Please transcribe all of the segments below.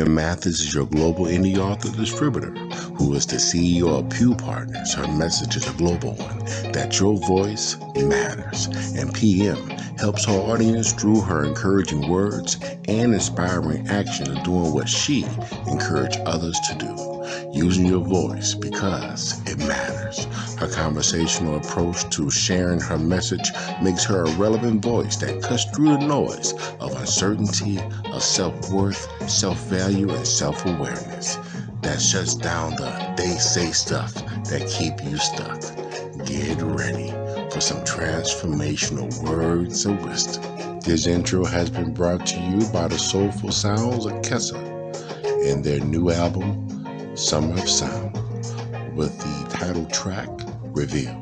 Mathis is your global indie author distributor, who is the CEO of Pew Partners. Her message is a global one, that your voice matters. And PM helps her audience through her encouraging words and inspiring action of doing what she encouraged others to do, using your voice because it matters. Her conversational approach to sharing her message makes her a relevant voice that cuts through the noise of uncertainty, of self-worth, self-value, and self-awareness that shuts down the they say stuff that keep you stuck. Get ready for some transformational words of wisdom. This intro has been brought to you by the soulful sounds of Kessa and their new album, Summer of Sound, with the title track, Revealed.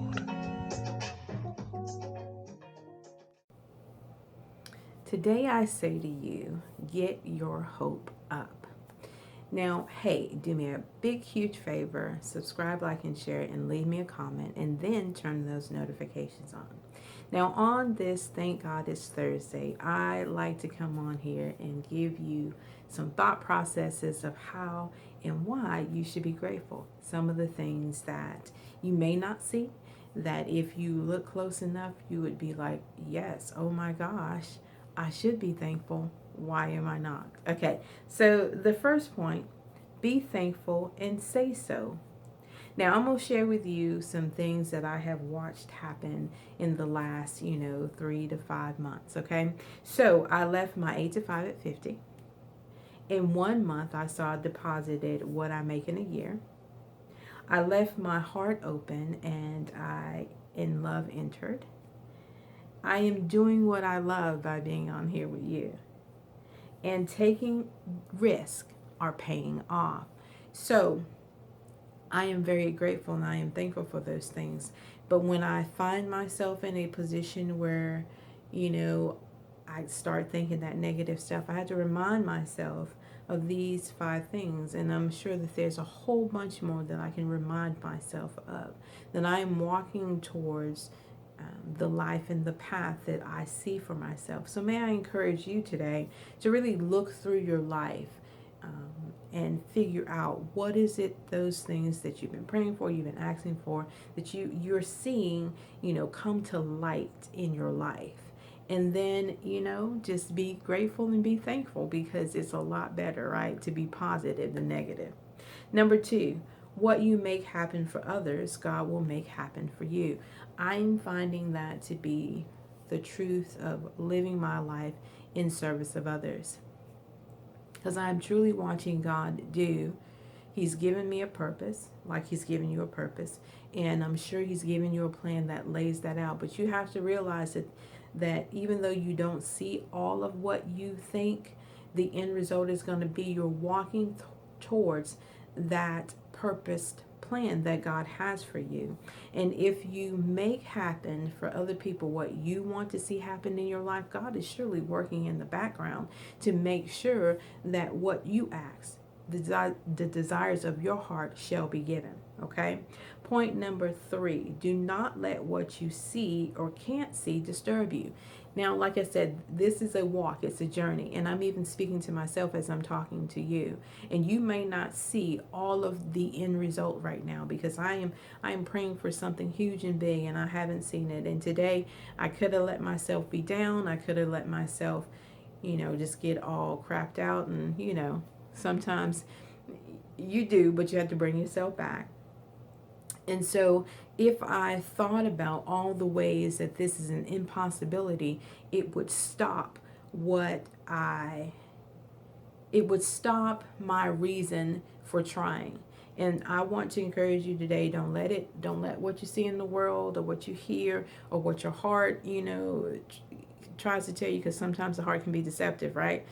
Today I say to you, get your hope up. Now, hey, do me a big, huge favor, subscribe, like, and share, and leave me a comment, and then turn those notifications on. Now, on this, thank God it's Thursday, I like to come on here and give you some thought processes of how and why you should be grateful. Some of the things that you may not see, that if you look close enough, you would be like, yes, oh my gosh, I should be thankful. Why am I not? Okay, so the first point, be thankful and say so. Now, I'm going to share with you some things that I have watched happen in the last, 3 to 5 months, okay? So, I left my 8 to 5 at 50. In 1 month, I saw deposited what I make in a year. I left my heart open and I, in love, entered. I am doing what I love by being on here with you. And taking risk are paying off. So I am very grateful and I am thankful for those things. But when I find myself in a position where, I start thinking that negative stuff, I had to remind myself of these 5 things. And I'm sure that there's a whole bunch more that I can remind myself of. That I am walking towards the life and the path that I see for myself. So may I encourage you today to really look through your life and figure out what is it, those things that you've been praying for, you've been asking for, that you're seeing, come to light in your life. And then, just be grateful and be thankful, because it's a lot better, right, to be positive than negative. Number 2, what you make happen for others, God will make happen for you. I'm finding that to be the truth of living my life in service of others. Because I'm truly watching God do. He's given me a purpose, like He's given you a purpose. And I'm sure He's given you a plan that lays that out. But you have to realize that even though you don't see all of what you think the end result is going to be, you're walking towards that purposed plan that God has for you. And if you make happen for other people what you want to see happen in your life, God is surely working in the background to make sure that what you ask, the desires of your heart shall be given. Okay? Point number 3, do not let what you see or can't see disturb you. Now, like I said, this is a walk, it's a journey, and I'm even speaking to myself as I'm talking to you. And you may not see all of the end result right now, because I am praying for something huge and big, and I haven't seen it. And today, I could have let myself be down. I could have let myself, just get all crapped out. And, sometimes you do, but you have to bring yourself back. And so if I thought about all the ways that this is an impossibility, it would stop my reason for trying. And I want to encourage you today, don't let what you see in the world or what you hear or what your heart, tries to tell you, because sometimes the heart can be deceptive, right?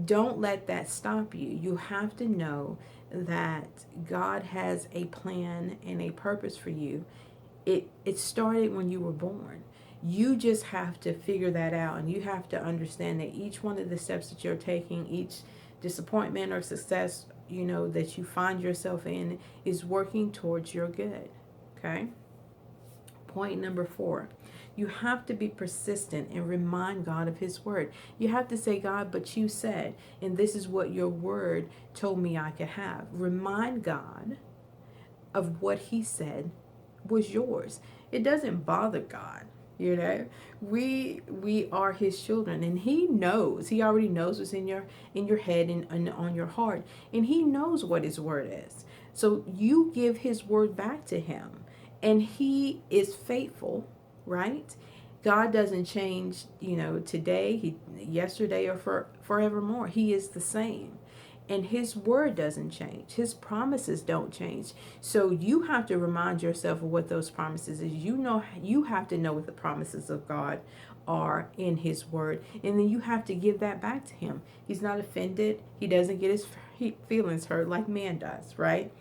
Don't let that stop you. You have to know that God has a plan and a purpose for you. It started when you were born. You just have to figure that out, and you have to understand that each one of the steps that you're taking, each disappointment or success, that you find yourself in, is working towards your good. Okay? Point number 4, you have to be persistent and remind God of his word. You have to say, God, but you said, and this is what your word told me I could have. Remind God of what he said was yours. It doesn't bother God. You know, we are his children, and he knows. He already knows what's in your head and on your heart, and he knows what his word is. So you give his word back to him, and he is faithful, right? God doesn't change, today, yesterday, or forevermore. He is the same. And his word doesn't change. His promises don't change. So you have to remind yourself of what those promises is. You have to know what the promises of God are in his word. And then you have to give that back to him. He's not offended. He doesn't get his feelings hurt like man does, right?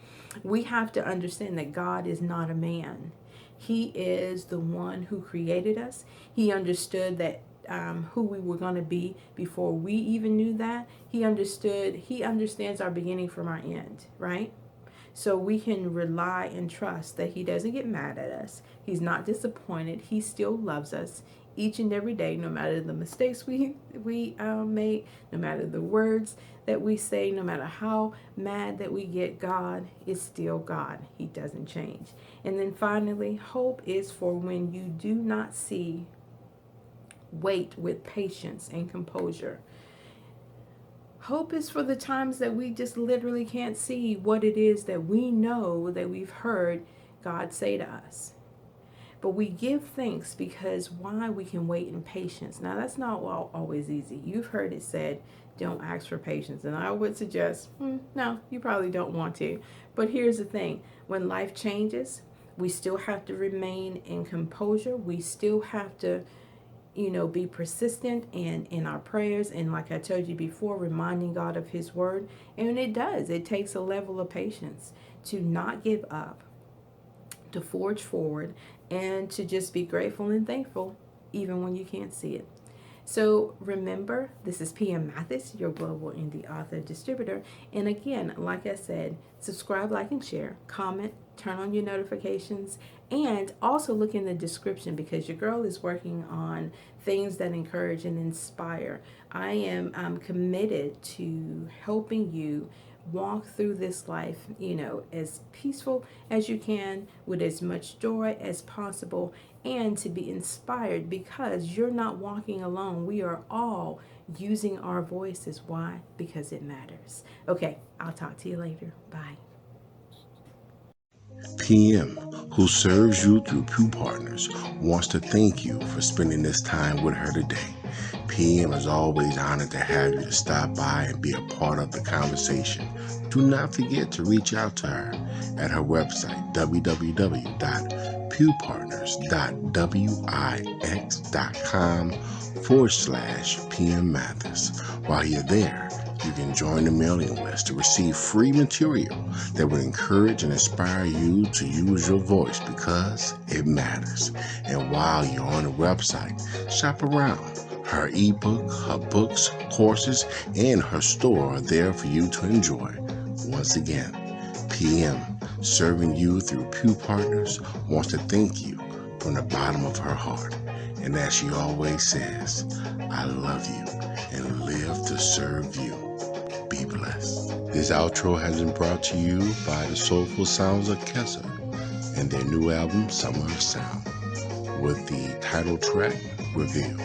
We have to understand that God is not a man. He is the one who created us. He understood that who we were going to be before we even knew that. He understands our beginning from our end, right? So we can rely and trust that he doesn't get mad at us. He's not disappointed. He still loves us each and every day, no matter the mistakes we make, no matter the words that we say, no matter how mad that we get. God is still God. He doesn't change. And then finally, hope is for when you do not see. Wait with patience and composure. Hope is for the times that we just literally can't see what it is that we know that we've heard God say to us. But we give thanks because why? We can wait in patience. Now, that's not always easy. You've heard it said, don't ask for patience. And I would suggest, no, you probably don't want to. But here's the thing. When life changes, we still have to remain in composure. We still have to be persistent in our prayers, and like I told you before, reminding God of his word. And it takes a level of patience to not give up, to forge forward, and to just be grateful and thankful even when you can't see it. So remember, this is PM Mathis, your global indie author distributor. And again, like I said, subscribe, like, and share, comment, turn on your notifications, and also look in the description because your girl is working on things that encourage and inspire. I'm committed to helping you walk through this life, as peaceful as you can, with as much joy as possible, and to be inspired because you're not walking alone. We are all using our voices. Why? Because it matters. Okay, I'll talk to you later. Bye. PM, who serves you through Pew Partners, wants to thank you for spending this time with her today. PM is always honored to have you to stop by and be a part of the conversation. Do not forget to reach out to her at her website, www.pewpartners.wix.com/PM Mathis. While you're there, you can join the mailing list to receive free material that will encourage and inspire you to use your voice because it matters. And while you're on the website, shop around. Her ebook, her books, courses, and her store are there for you to enjoy. Once again, PM, serving you through Pew Partners, wants to thank you from the bottom of her heart. And as she always says, I love you and live to serve you. Be blessed. This outro has been brought to you by the Soulful Sounds Orchestra and their new album, Summer of Sound, with the title track, Reveal.